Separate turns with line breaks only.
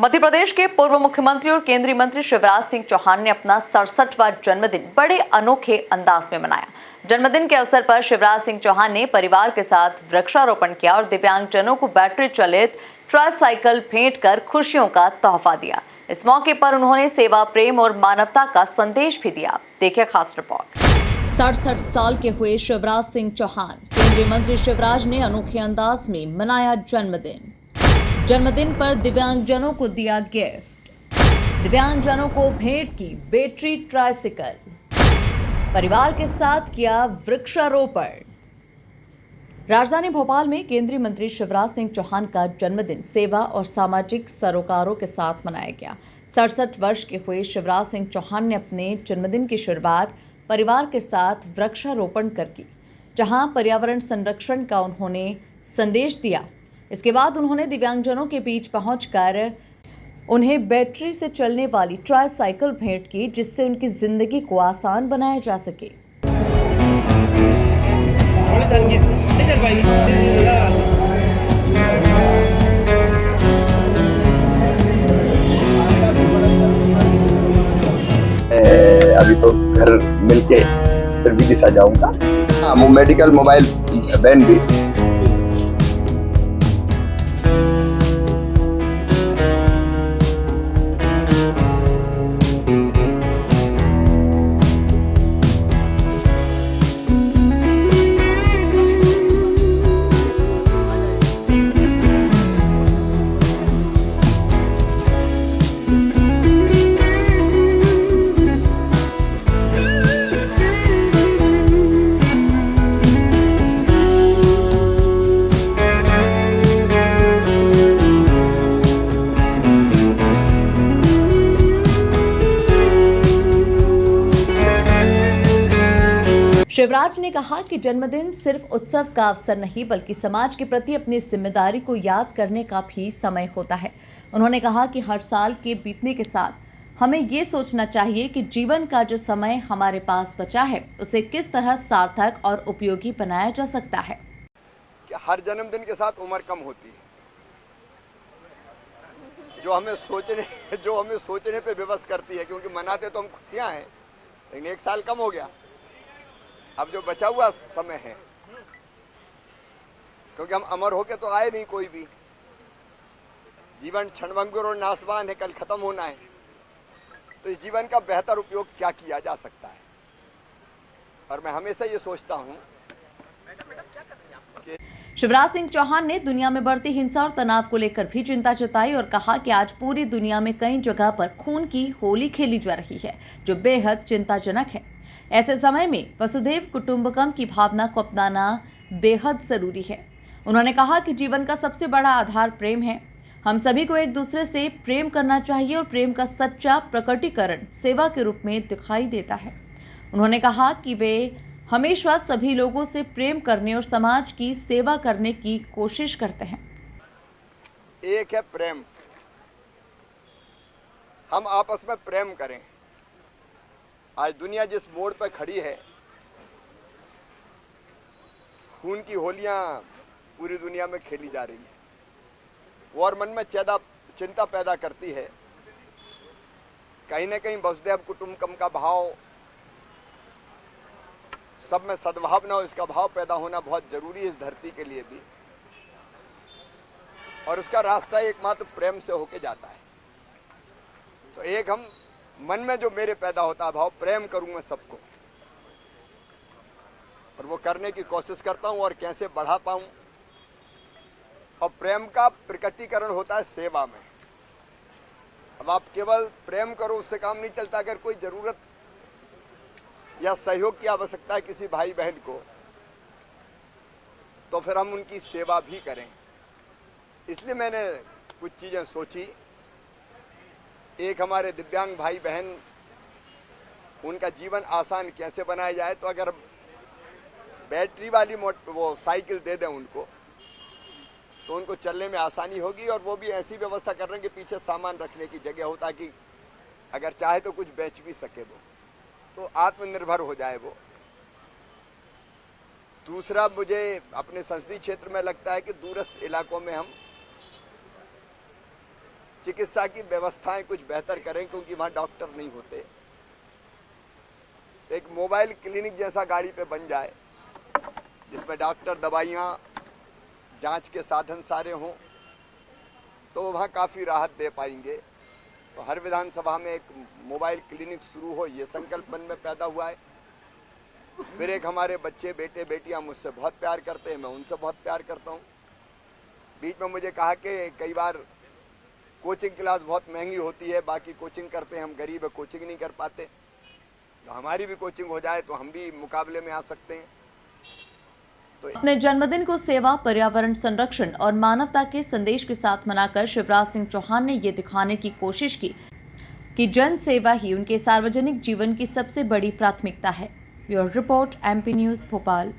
मध्य प्रदेश के पूर्व मुख्यमंत्री और केंद्रीय मंत्री शिवराज सिंह चौहान ने अपना 67वां जन्मदिन बड़े अनोखे अंदाज में मनाया। जन्मदिन के अवसर पर शिवराज सिंह चौहान ने परिवार के साथ वृक्षारोपण किया और दिव्यांगजनों को बैटरी चालित ट्राइसाइकिल भेंट कर खुशियों का तोहफा दिया। इस मौके पर उन्होंने सेवा, प्रेम और मानवता का संदेश भी दिया। देखिए खास रिपोर्ट। 67 साल के हुए शिवराज सिंह चौहान, केंद्रीय मंत्री शिवराज ने अनोखे अंदाज में मनाया जन्मदिन। जन्मदिन पर दिव्यांगजनों को दिया गिफ्ट, दिव्यांगजनों को भेंट की बैटरी ट्राइसाइकिल, परिवार के साथ किया वृक्षारोपण। राजधानी भोपाल में केंद्रीय मंत्री शिवराज सिंह चौहान का जन्मदिन सेवा और सामाजिक सरोकारों के साथ मनाया गया। 67 वर्ष के हुए शिवराज सिंह चौहान ने अपने जन्मदिन की शुरुआत परिवार के साथ वृक्षारोपण कर की, जहां पर्यावरण संरक्षण का उन्होंने संदेश दिया। इसके बाद उन्होंने दिव्यांगजनों के बीच पहुंचकर उन्हें बैटरी से चलने वाली ट्राइसाइकिल भेंट की, जिससे उनकी जिंदगी को आसान बनाया जा सके।
अभी तो घर मिलके फिर भी दिशा जाऊंगा। हाँ, वो मेडिकल मोबाइल वैन भी।
शिवराज ने कहा कि जन्मदिन सिर्फ उत्सव का अवसर नहीं, बल्कि समाज के प्रति अपनी जिम्मेदारी को याद करने का भी समय होता है। उन्होंने कहा कि हर साल के बीतने के साथ हमें ये सोचना चाहिए कि जीवन का जो समय हमारे पास बचा है, उसे किस तरह सार्थक और उपयोगी बनाया जा सकता है।
कि हर जन्मदिन के साथ उम्र कम होती है, जो हमें सोचने पे विवश करती है, क्योंकि मनाते तो हम खुशियां हैं, लेकिन एक साल कम हो गया। अब जो बचा हुआ समय है, क्योंकि हम अमर होके तो आए नहीं कोई भी, जीवन क्षणभंगुर और नाशवान है, कल खत्म होना है। तो इस जीवन का बेहतर उपयोग क्या किया जा सकता है, और मैं हमेशा ये सोचता हूँ कि
शिवराज सिंह चौहान ने दुनिया में बढ़ती हिंसा और तनाव को लेकर भी चिंता जताई और कहा कि आज पूरी दुनिया में कई जगह पर खून की होली खेली जा रही है, जो बेहद चिंताजनक है। ऐसे समय में वसुधैव कुटुंबकम की भावना को अपनाना बेहद जरूरी है। उन्होंने कहा कि जीवन का सबसे बड़ा आधार प्रेम है। हम सभी को एक दूसरे से प्रेम करना चाहिए और प्रेम का सच्चा प्रकटीकरण सेवा के रूप में दिखाई देता है। उन्होंने कहा कि वे हमेशा सभी लोगों से प्रेम करने और समाज की सेवा करने की कोशिश करते हैं।
एक है प्रेम, हम आपस में प्रेम करें। आज दुनिया जिस मोड़ पर खड़ी है, खून की होलियां पूरी दुनिया में खेली जा रही है, वो और मन में चिंता पैदा करती है। कहीं न कहीं वसुधैव कुटुंबकम का भाव, सब में सद्भावना हो, इसका भाव पैदा होना बहुत जरूरी है इस धरती के लिए भी, और उसका रास्ता एकमात्र प्रेम से होके जाता है। तो एक हम मन में जो मेरे पैदा होता है भाव, प्रेम करूं मैं सबको, और वो करने की कोशिश करता हूं, और कैसे बढ़ा पाऊं। और प्रेम का प्रकटीकरण होता है सेवा में। अब आप केवल प्रेम करो, उससे काम नहीं चलता। अगर कोई जरूरत या सहयोग की आवश्यकता है किसी भाई बहन को, तो फिर हम उनकी सेवा भी करें। इसलिए मैंने कुछ चीजें सोची। एक, हमारे दिव्यांग भाई बहन, उनका जीवन आसान कैसे बनाया जाए। तो अगर बैटरी वाली वो साइकिल दे दें उनको, तो उनको चलने में आसानी होगी, और वो भी ऐसी व्यवस्था कर रहे हैं कि पीछे सामान रखने की जगह हो, ताकि अगर चाहे तो कुछ बेच भी सके वो, तो आत्मनिर्भर हो जाए वो। दूसरा, मुझे अपने संसदीय क्षेत्र में लगता है कि दूरस्थ इलाकों में हम चिकित्सा की व्यवस्थाएं कुछ बेहतर करें, क्योंकि वहाँ डॉक्टर नहीं होते। एक मोबाइल क्लिनिक जैसा गाड़ी पे बन जाए, जिसमें डॉक्टर, दवाइयाँ, जांच के साधन सारे हों, तो वहाँ काफ़ी राहत दे पाएंगे। तो हर विधानसभा में एक मोबाइल क्लिनिक शुरू हो, ये संकल्प मन में पैदा हुआ है। फिर एक हमारे बच्चे, बेटे बेटियां मुझसे बहुत प्यार करते हैं, मैं उनसे बहुत प्यार करता हूँ। बीच में मुझे कहा कि कई बार कोचिंग क्लास बहुत महंगी होती है, बाकी कोचिंग करते हैं, हम गरीब है, कोचिंग नहीं कर पाते, तो हमारी भी कोचिंग हो जाए तो हम भी मुकाबले में आ सकते हैं।
अपने जन्मदिन को सेवा, पर्यावरण संरक्षण और मानवता के संदेश के साथ मनाकर शिवराज सिंह चौहान ने ये दिखाने की कोशिश की कि जन सेवा ही उनके सार्वजनिक जीवन की सबसे बड़ी प्राथमिकता है। Bureau report, MP news, Bhopal.